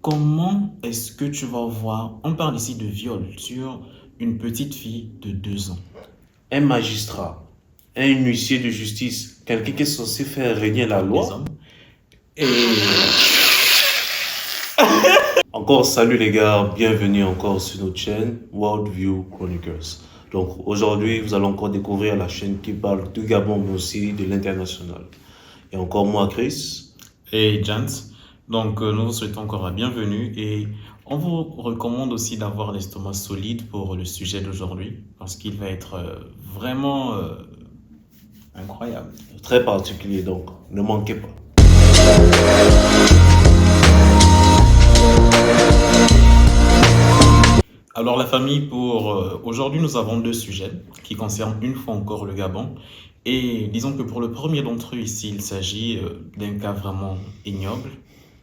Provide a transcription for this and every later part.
Comment est-ce que tu vas voir, on parle ici de viol sur une petite fille de 2 ans. Un magistrat, un huissier de justice, quelqu'un qui est censé faire régner la Des loi. hommes. Et encore salut les gars, bienvenue encore sur notre chaîne Worldview Chronicles. Donc aujourd'hui, vous allez encore découvrir la chaîne qui parle du Gabon mais aussi de l'international. Et encore moi, Chris. Et Jans. Donc, nous vous souhaitons encore la bienvenue et on vous recommande aussi d'avoir l'estomac solide pour le sujet d'aujourd'hui parce qu'il va être vraiment incroyable. Très particulier, donc ne manquez pas. Alors, la famille, pour aujourd'hui, nous avons 2 sujets qui concernent une fois encore le Gabon. Et disons que pour le premier d'entre eux ici, il s'agit d'un cas vraiment ignoble,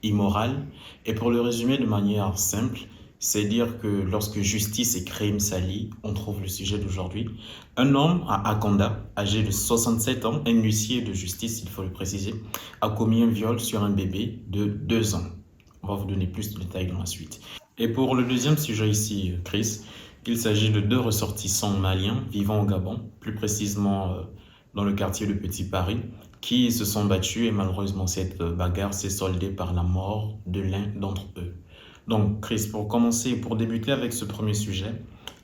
immoral. Et pour le résumer de manière simple, c'est dire que lorsque justice et crime s'allient, on trouve le sujet d'aujourd'hui. Un homme à Akonda, âgé de 67 ans, un huissier de justice, il faut le préciser, a commis un viol sur un bébé de 2 ans. On va vous donner plus de détails dans la suite. Et pour le deuxième sujet ici, Chris, il s'agit de 2 ressortissants maliens vivant au Gabon, plus précisément dans le quartier de Petit Paris, qui se sont battus et malheureusement cette bagarre s'est soldée par la mort de l'un d'entre eux. Donc Chris, pour commencer, pour débuter avec ce premier sujet,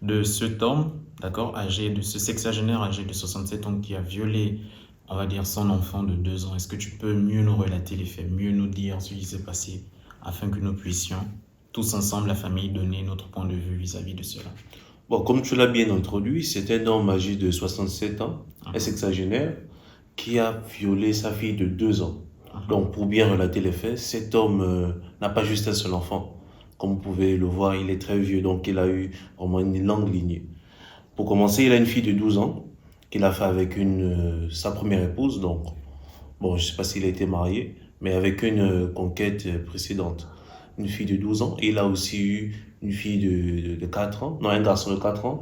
de cet homme, d'accord, de ce sexagénaire âgé de 67 ans qui a violé, on va dire, son enfant de 2 ans, est-ce que tu peux mieux nous relater les faits, mieux nous dire ce qui s'est passé, afin que nous puissions, tous ensemble, la famille, donner notre point de vue vis-à-vis de cela? Bon, comme tu l'as bien introduit, c'est un homme âgé de 67 ans, un sexagénaire, qui a violé sa fille de 2 ans. Donc, pour bien relater les faits, cet homme n'a pas juste un seul enfant. Comme vous pouvez le voir, il est très vieux, donc il a eu vraiment une longue lignée. Pour commencer, il a une fille de 12 ans qu'il a fait avec sa première épouse. Donc, bon, je ne sais pas s'il a été marié, mais avec une conquête précédente. Une fille de 12 ans. Et il a aussi eu une fille de 4 ans, non, un garçon de 4 ans,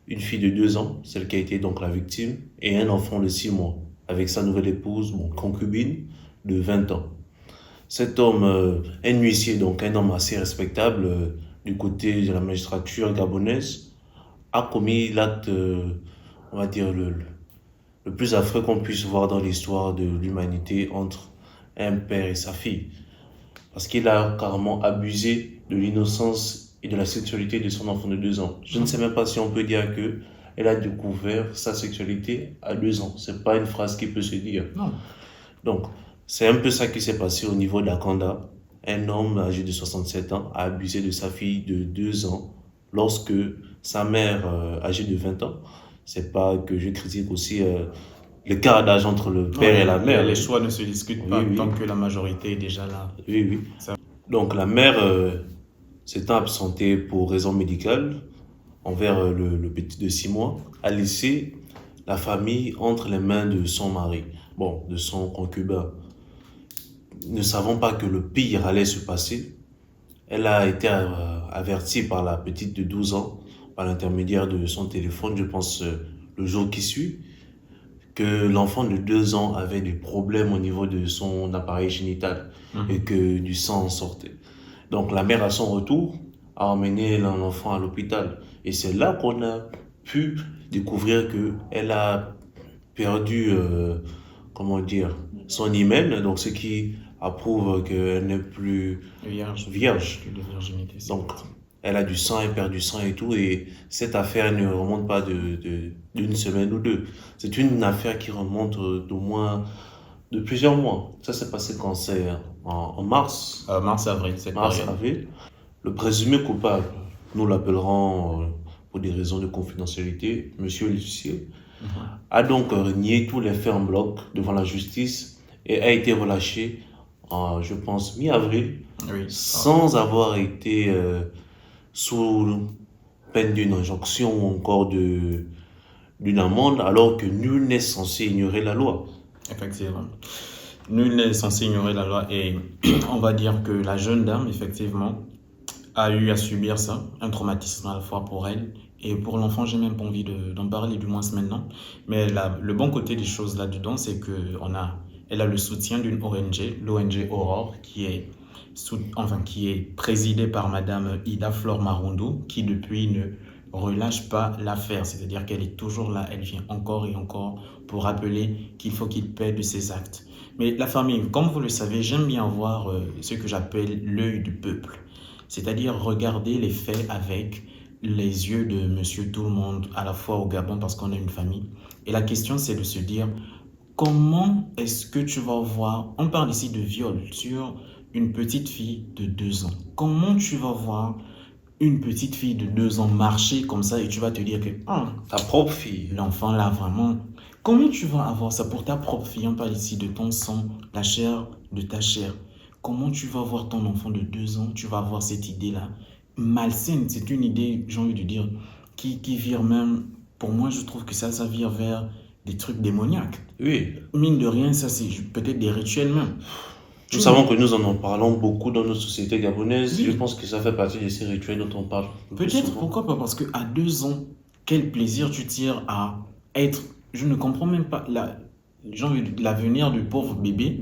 une fille de 2 ans, celle qui a été donc la victime, et un enfant de 6 mois, avec sa nouvelle épouse, bon, concubine, de 20 ans. Cet homme, un huissier, donc un homme assez respectable du côté de la magistrature gabonaise, a commis l'acte, on va dire, le plus affreux qu'on puisse voir dans l'histoire de l'humanité entre un père et sa fille. Parce qu'il a carrément abusé de l'innocence et de la sexualité de son enfant de 2 ans. Je ne sais même pas si on peut dire que elle a découvert sa sexualité à 2 ans. C'est pas une phrase qui peut se dire. Non. Donc, c'est un peu ça qui s'est passé au niveau d'Akanda. Un homme âgé de 67 ans a abusé de sa fille de 2 ans lorsque sa mère, âgée de 20 ans, c'est pas que je critique aussi l'écart d'âge entre le père et la mère. Les choix ne se discutent pas Oui. tant que la majorité est déjà là. Oui. Ça- Donc la mère s'étant absentée pour raison médicale envers le petit de 6 mois, a laissé la famille entre les mains de son mari, bon, de son concubin. Ne savant pas que le pire allait se passer, elle a été avertie par la petite de 12 ans, par l'intermédiaire de son téléphone, je pense le jour qui suit, que l'enfant de 2 ans avait des problèmes au niveau de son appareil génital et que du sang en sortait. Donc la mère, à son retour, a emmené l'enfant à l'hôpital. Et c'est là qu'on a pu découvrir qu'elle a perdu, comment dire, son hymen, donc ce qui approuve qu'elle n'est plus vierge. De virginité. Donc, elle a du sang, elle perd du sang et tout. Et cette affaire ne remonte pas d'une semaine ou deux. C'est une affaire qui remonte d'au moins de plusieurs mois. Ça s'est passé quand c'est en mars. Mars-avril, cette période. Mars-avril. Le présumé coupable, nous l'appellerons pour des raisons de confidentialité, monsieur l'huissier, a donc nié tous les faits en bloc devant la justice et a été relâché en, je pense, mi-avril, Oui. sans avoir été sous peine d'une injonction ou encore d'une amende, alors que nul n'est censé ignorer la loi. Effectivement. Nul n'est censé ignorer la loi et on va dire que la jeune dame, effectivement, a eu à subir ça, un traumatisme à la fois pour elle et pour l'enfant. J'ai même pas envie d'en parler, du moins maintenant. Mais le bon côté des choses là-dedans, c'est qu'elle a le soutien d'une ONG, l'ONG Aurore, qui est enfin, qui est présidée par Madame Ida Flor Marondo, qui depuis ne relâche pas l'affaire, c'est-à-dire qu'elle est toujours là, elle vient encore et encore pour rappeler qu'il faut qu'il paie de ses actes. Mais la famille, comme vous le savez, j'aime bien avoir ce que j'appelle l'œil du peuple, c'est-à-dire regarder les faits avec les yeux de Monsieur Tout-le-Monde, à la fois au Gabon parce qu'on a une famille. Et la question, c'est de se dire, comment est-ce que tu vas voir, on parle ici de viol sur une petite fille de 2 ans. Comment tu vas voir une petite fille de 2 ans marcher comme ça et tu vas te dire que Ta propre fille. l'enfant là vraiment, comment tu vas avoir ça pour ta propre fille? On parle ici de ton sang, la chair de ta chair. Comment tu vas voir ton enfant de 2 ans? Tu vas avoir cette idée-là malsaine. C'est une idée, j'ai envie de dire, qui vire même, pour moi je trouve que ça vire vers des trucs démoniaques. Oui. Mine de rien, ça c'est peut-être des rituels même. Nous savons que nous en parlons beaucoup dans notre société gabonaise. Oui. Je pense que ça fait partie de ces rituels dont on parle le plus Peut-être, souvent. pourquoi pas? Parce qu'à 2 ans, quel plaisir tu tires à être. Je ne comprends même pas. L'avenir du pauvre bébé,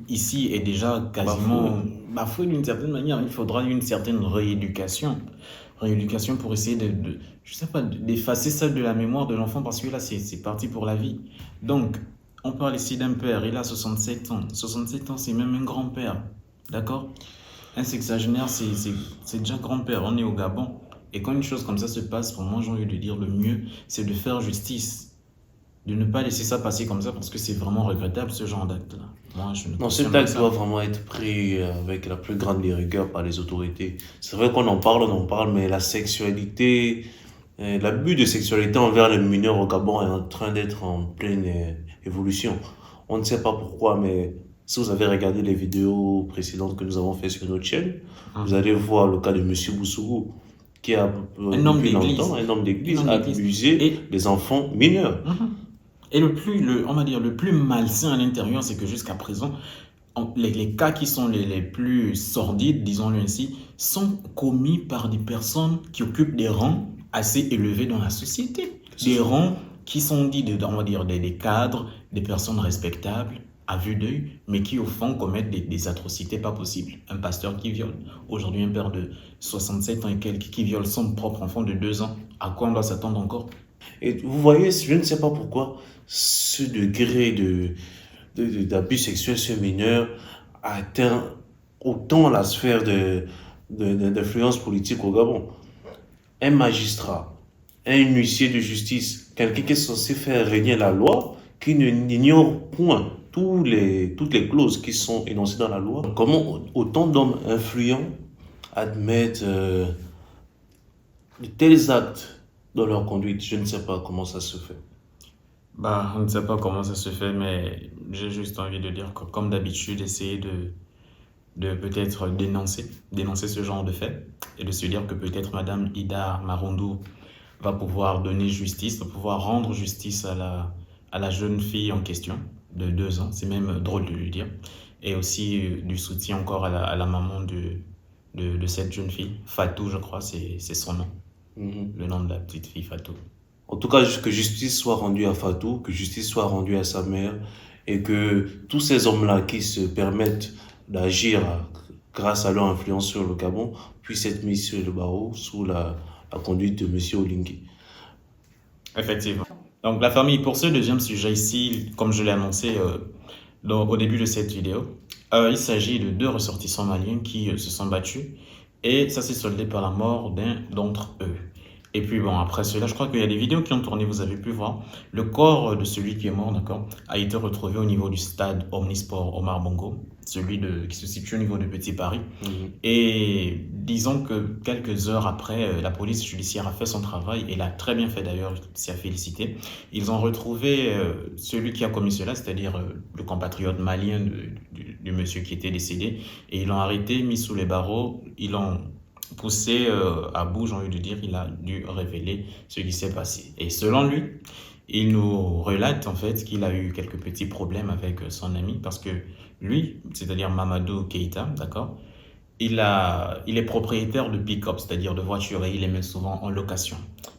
ici, est déjà quasiment bafoué d'une certaine manière. Il faudra une certaine rééducation. Rééducation pour essayer je sais pas, d'effacer ça de la mémoire de l'enfant parce que là, c'est parti pour la vie. Donc, on parle ici d'un père, il a 67 ans. 67 ans, c'est même un grand-père. D'accord? Un sexagénaire, c'est déjà grand-père. On est au Gabon. Et quand une chose comme ça se passe, pour moi, j'ai envie de dire le mieux, c'est de faire justice. De ne pas laisser ça passer comme ça parce que c'est vraiment regrettable ce genre d'acte-là. Moi, je ne Non, cautionne cet pas acte ça. doit vraiment être pris avec la plus grande des rigueurs par les autorités. C'est vrai qu'on en parle, mais la sexualité, l'abus de sexualité envers les mineurs au Gabon est en train d'être en pleine évolution. On ne sait pas pourquoi, mais si vous avez regardé les vidéos précédentes que nous avons faites sur notre chaîne, vous allez voir le cas de Monsieur Boussourou, qui a Un homme depuis d'église. longtemps, un homme d'église, Un homme d'église. abusé Et- des enfants mineurs. Et on va dire, le plus malsain à l'intérieur, c'est que jusqu'à présent, les cas qui sont les plus sordides, disons-le ainsi, sont commis par des personnes qui occupent des rangs assez élevés dans la société. Des rangs qui sont dits, on va dire, des cadres, des personnes respectables, à vue d'œil, mais qui au fond commettent des atrocités pas possibles. Un pasteur qui viole, aujourd'hui un père de 67 ans et quelques qui viole son propre enfant de 2 ans, à quoi on doit s'attendre encore? Et vous voyez, je ne sais pas pourquoi ce degré d'abus sexuels sur mineurs atteint autant la sphère d'influence politique au Gabon. Un magistrat, un huissier de justice, quelqu'un qui est censé faire régner la loi, qui n'ignore point toutes les clauses qui sont énoncées dans la loi. Comment autant d'hommes influents admettent de tels actes dans leur conduite? Je ne sais pas comment ça se fait. Bah, on ne sait pas comment ça se fait, mais j'ai juste envie de dire que, comme d'habitude, essayer de peut-être dénoncer ce genre de fait et de se dire que peut-être Madame Ida Marondo va pouvoir donner justice, va pouvoir rendre justice à la jeune fille en question de 2 ans. C'est même drôle de lui dire. Et aussi du soutien encore à la maman de cette jeune fille. Fatou, je crois, c'est son nom. Le nom de la petite fille, Fatou. En tout cas, que justice soit rendue à Fatou, que justice soit rendue à sa mère, et que tous ces hommes-là qui se permettent d'agir grâce à leur influence sur le Gabon puissent être mis sur le barreau sous la conduite de M. Olingue. Effectivement. Donc la famille, pour ce deuxième sujet ici, comme je l'ai annoncé au début de cette vidéo, il s'agit de 2 ressortissants maliens qui se sont battus et ça s'est soldé par la mort d'un d'entre eux. Et puis bon, après cela, je crois qu'il y a des vidéos qui ont tourné, vous avez pu voir. Le corps de celui qui est mort, d'accord, a été retrouvé au niveau du stade Omnisport Omar Bongo, qui se situe au niveau de Petit Paris. Et disons que quelques heures après, la police judiciaire a fait son travail, et l'a très bien fait d'ailleurs, c'est à féliciter. Ils ont retrouvé celui qui a commis cela, c'est-à-dire le compatriote malien du monsieur qui était décédé, et ils l'ont arrêté, mis sous les barreaux, ils l'ont poussé à bout, j'ai envie de dire, il a dû révéler ce qui s'est passé. Et selon lui, il nous relate en fait qu'il a eu quelques petits problèmes avec son ami parce que lui, c'est-à-dire Mamadou Keïta, d'accord, il est propriétaire de pick-up, c'est-à-dire de voitures, et il les met souvent en location.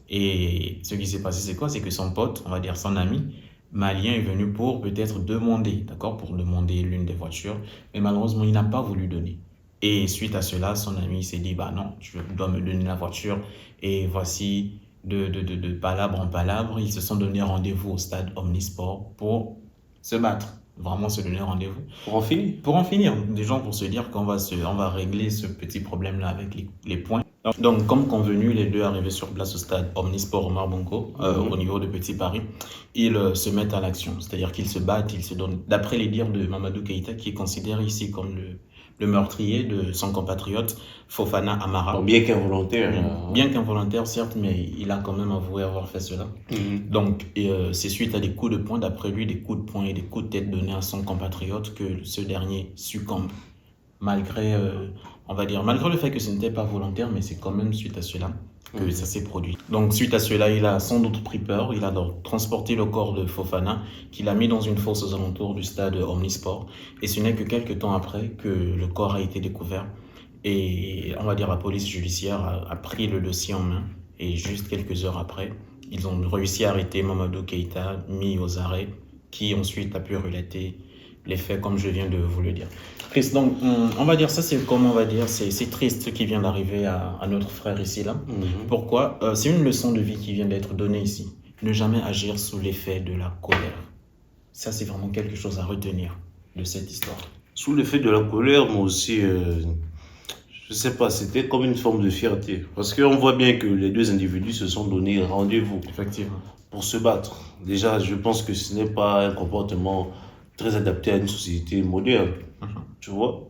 Et ce qui s'est passé, c'est quoi? C'est que son pote, on va dire son ami, malien est venu pour peut-être demander, d'accord, pour demander l'une des voitures, mais malheureusement, il n'a pas voulu donner. Et suite à cela, son ami s'est dit, bah non, tu dois me donner la voiture. Et voici, de palabre en palabre, ils se sont donné rendez-vous au stade Omnisport pour se battre. Vraiment se donner rendez-vous. Pour en finir. Pour en finir, des gens pour se dire qu'on va régler ce petit problème-là avec les points. Donc, comme convenu, les deux arrivés sur place au stade Omnisport Omar Bongo, au niveau de Petit Paris, ils se mettent à l'action. C'est-à-dire qu'ils se battent, ils se donnent. D'après les dires de Mamadou Keïta, qui est considéré ici comme le meurtrier de son compatriote Fofana Amara. Donc, bien qu'involontaire. Bien qu'involontaire, certes, mais il a quand même avoué avoir fait cela. Donc, c'est suite à des coups de poing, d'après lui, des coups de poing et des coups de tête donnés à son compatriote que ce dernier succombe. Malgré, on va dire, malgré le fait que ce n'était pas volontaire, mais c'est quand même suite à cela que ça s'est produit. Donc, suite à cela, il a sans doute pris peur. Il a donc transporté le corps de Fofana, qu'il a mis dans une fosse aux alentours du stade Omnisport. Et ce n'est que quelques temps après que le corps a été découvert. Et on va dire la police judiciaire a pris le dossier en main. Et juste quelques heures après, ils ont réussi à arrêter Mamadou Keïta, mis aux arrêts, qui ensuite a pu relater les faits comme je viens de vous le dire. Chris, donc on va dire ça, c'est comme on va dire, c'est triste ce qui vient d'arriver à notre frère ici là. Pourquoi? C'est une leçon de vie qui vient d'être donnée ici. Ne jamais agir sous l'effet de la colère. Ça, c'est vraiment quelque chose à retenir de cette histoire. Sous l'effet de la colère, moi aussi, je sais pas, c'était comme une forme de fierté. Parce qu'on voit bien que les deux individus se sont donné rendez-vous. Effectivement. Pour se battre. Déjà, je pense que ce n'est pas un comportement très adapté à une société moderne. Tu vois,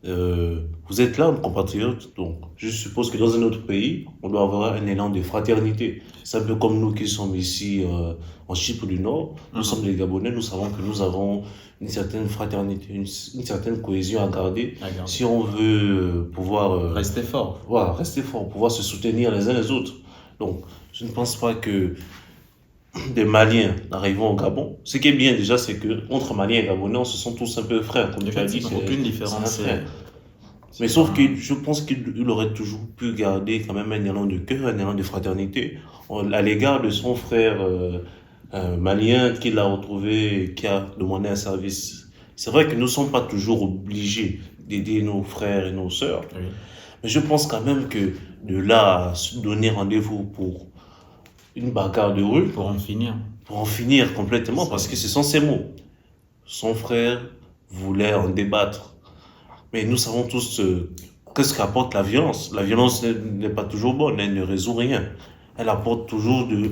vous êtes là, mon compatriote, donc je suppose que dans un autre pays, on doit avoir un élan de fraternité. C'est un peu comme nous qui sommes ici en Chypre du Nord, nous sommes les Gabonais, nous savons que nous avons une certaine fraternité, une certaine cohésion à garder. Si on veut pouvoir... rester fort. Voilà, rester fort, pouvoir se soutenir les uns les autres. Donc, je ne pense pas que des Maliens arrivant au Gabon. Ce qui est bien déjà, c'est que entre Maliens et Gabonais, on se sent tous un peu frères. Comme tu as dit, aucune différence. Mais sauf que je pense qu'il aurait toujours pu garder quand même un élan de cœur, un élan de fraternité à l'égard de son frère malien qu'il a retrouvé et qui a demandé un service. C'est vrai que nous ne sommes pas toujours obligés d'aider nos frères et nos sœurs. Oui. Mais je pense quand même que de là à se donner rendez-vous pour une bagarre de rue. Pour en finir. Pour en finir complètement, parce que ce sont ses mots. Son frère voulait en débattre. Mais nous savons tous qu'est-ce qu'apporte la violence. La violence n'est pas toujours bonne, elle ne résout rien. Elle apporte toujours de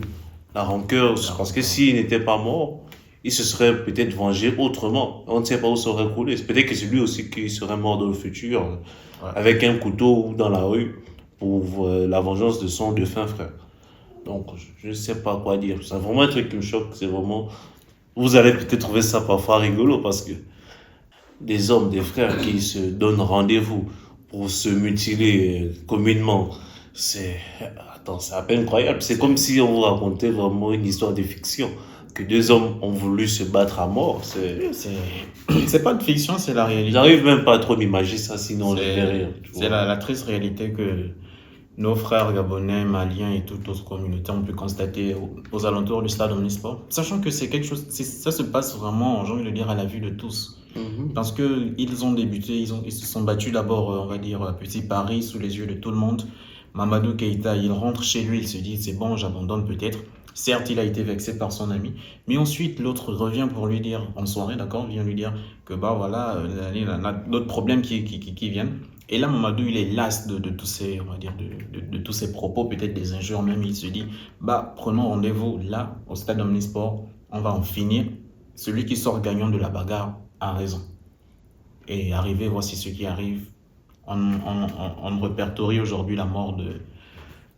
la rancœur, parce que s'il n'était pas mort, il se serait peut-être vengé autrement. On ne sait pas où ça aurait coulé. Peut-être que c'est lui aussi qui serait mort dans le futur, avec un couteau dans la rue, pour la vengeance de son défunt frère. Donc, je ne sais pas quoi dire. C'est vraiment un truc qui me choque. C'est vraiment... Vous allez peut-être trouver ça parfois rigolo parce que des hommes, des frères qui se donnent rendez-vous pour se mutiler communément, c'est à peine croyable. C'est comme si on vous racontait vraiment une histoire de fiction. Que deux hommes ont voulu se battre à mort. C'est pas de fiction, c'est la réalité. J'arrive même pas à trop m'imaginer ça, sinon je vais rire. C'est la triste réalité que nos frères gabonais, maliens et toute autre communauté ont pu constater aux alentours du stade Omnisport. Sachant que c'est quelque chose, ça se passe vraiment, j'ai envie de dire, à la vue de tous. Parce qu'ils ont débuté, ils se sont battus d'abord, on va dire, à Petit Paris, sous les yeux de tout le monde. Mamadou Keïta, il rentre chez lui, il se dit, c'est bon, j'abandonne peut-être. Certes, il a été vexé par son ami, mais ensuite, l'autre revient pour lui dire, en soirée, d'accord, vient lui dire que, bah voilà, il a d'autres problèmes qui viennent. Et là, Mamadou, il est las de tous ces, on va dire, de tous ces propos, peut-être des injures même. Il se dit, bah, prenons rendez-vous là, au stade Omnisport, on va en finir. Celui qui sort gagnant de la bagarre a raison. Et arrivé, voici ce qui arrive. On répertorie aujourd'hui la mort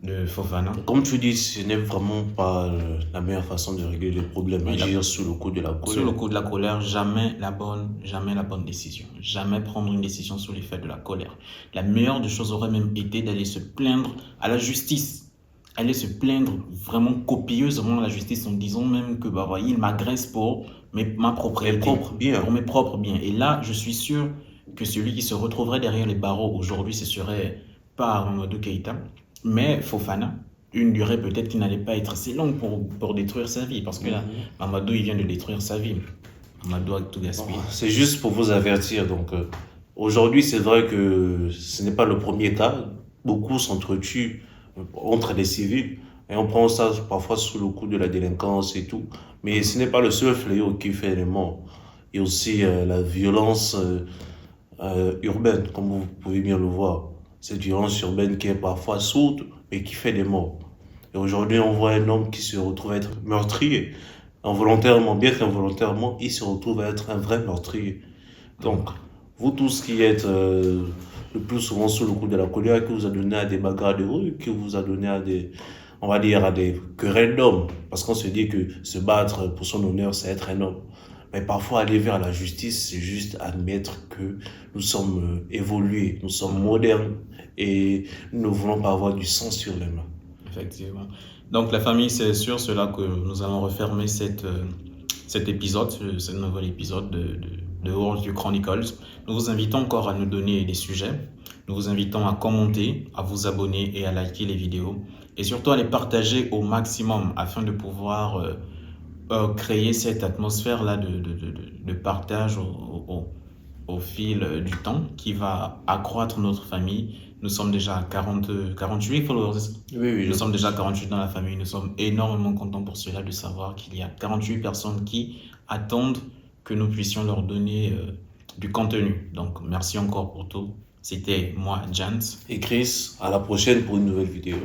de Fofana. Comme tu dis, ce n'est vraiment pas la meilleure façon de régler les problèmes. Agir sous le coup de la colère. Sous le coup de la colère, jamais la bonne décision. Jamais prendre une décision sous l'effet de la colère. La meilleure des choses aurait même été d'aller se plaindre à la justice. Aller se plaindre vraiment copieusement à la justice en disant même que bah, il m'agresse pour ma propriété. Pour mes propres biens. Et là, je suis sûr que celui qui se retrouverait derrière les barreaux aujourd'hui, ce serait pas Mamadou Keïta, mais Fofana. Une durée peut-être qui n'allait pas être assez longue pour détruire sa vie. Parce que là, Mamadou, il vient de détruire sa vie. Mamadou a tout gaspillé. C'est juste pour vous avertir. Donc, Aujourd'hui, c'est vrai que ce n'est pas le premier cas. Beaucoup s'entretuent entre les civils et on prend ça parfois sous le coup de la délinquance et tout. Mais ce n'est pas le seul fléau qui fait les morts. Il y a aussi la violence urbaine, comme vous pouvez bien le voir. Cette violence urbaine qui est parfois sourde, mais qui fait des morts. Et aujourd'hui, on voit un homme qui se retrouve être meurtrier. Involontairement, bien qu'involontairement, il se retrouve à être un vrai meurtrier. Donc, vous tous qui êtes le plus souvent sous le coup de la colère, qui vous a donné à des bagarres de rue, qui vous a donné à des, on va dire, à des querelles d'hommes. Parce qu'on se dit que se battre pour son honneur, c'est être un homme. Mais parfois, aller vers la justice, c'est juste admettre que nous sommes évolués, nous sommes modernes et nous ne voulons pas avoir du sang sur les mains. Effectivement. Donc, la famille, c'est sur cela que nous allons refermer cet épisode, ce nouvel épisode de World View Chronicles. Nous vous invitons encore à nous donner des sujets. Nous vous invitons à commenter, à vous abonner et à liker les vidéos. Et surtout à les partager au maximum afin de pouvoir créer cette atmosphère-là de partage au fil du temps qui va accroître notre famille. Nous sommes déjà à 48 followers. Oui, Nous sommes déjà à 48 dans la famille. Nous sommes énormément contents pour cela de savoir qu'il y a 48 personnes qui attendent que nous puissions leur donner du contenu. Donc, merci encore pour tout. C'était moi, Jans. Et Chris, à la prochaine pour une nouvelle vidéo.